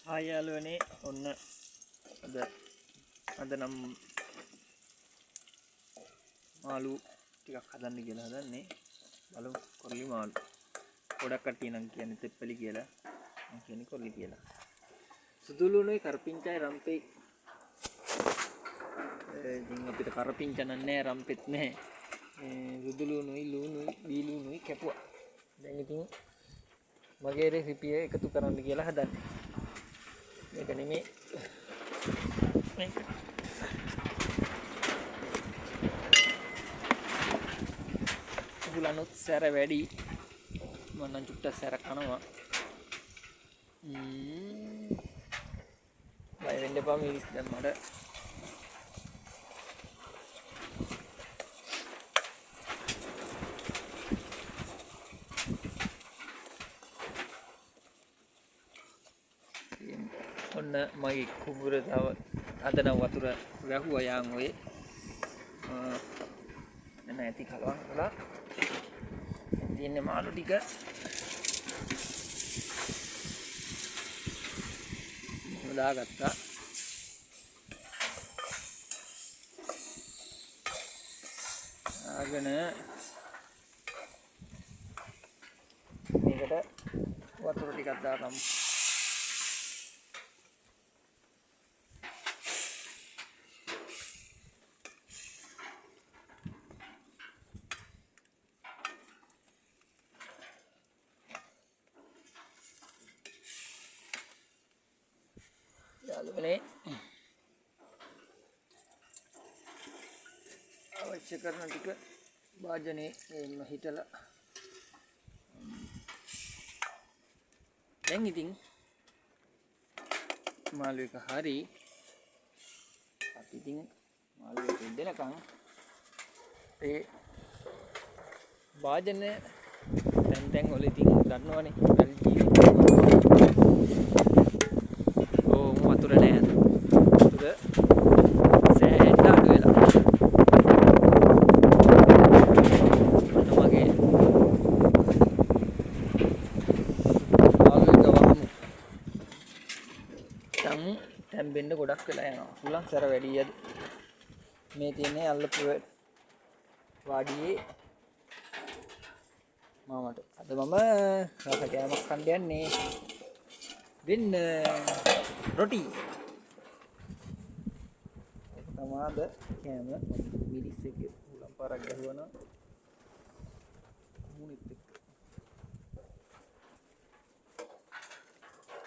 hi යාළුවනේ ඔන්න අද නම් මාළු ටිකක් හදන්න කියලා හදන්නේ බලමු කොල්ලි මාළු ගොඩක් කට්ටිය නම් කියන්නේ තෙප්පලි කියලා මම කියන්නේ කොල්ලි කියලා සුදු ලුණුයි කරපිංචායි රම්පේ ඉතින් අපිට කරපිංචා නෑ රම්පෙත් නෑ සුදු ලුණුයි බී ලුණුයි කැපුවා දැන් ඉතින් මගේ රෙසිපිය එකතු කරන්න කියලා හදන්නේ මේක නෙමෙයි මේක උගලනුත් සැර වැඩි මම නම් චුට්ටක් සැර කනවා බය වෙන්න එපා මිරිස් දැම්මට ඔන්න මගේ කුඹුර තව අද නම් වතුර වැහුවා යාන් ඔය නැති කලවම් කළා තියෙන්නේ මාළු ටික දාගත්තා ආගෙන මේකට වතුර ටිකක් දාගමු යාළුවනේ අවශ්‍ය කරන ටික වාජනේ එන්න හිටලා දැන් ඉතින් මාළු එක හරි අපි ඉතින් මාළු එක දෙනකන් ඒ වාජන තැන් වල ඉතින් දන්නවනේ ඇල්ජීරි වතුර නෑ වතුර සෑහෙන්න අඩු වෙලා ඔන්න මගේ ආලු එක වහමු තැම්බෙන්න ගොඩක් වෙලා යනවා හුලං සැර වැඩි අද මේ තියෙන්නේ අල්ලපු වාඩියේ මාමට අද මම රස කෑමක් කන්න යන්නේ වෙන්න රොටි ඒක තමාද කෑම මිරිස් එක උලම් පාරක් ගහුවනම් මුනිත් එක්ක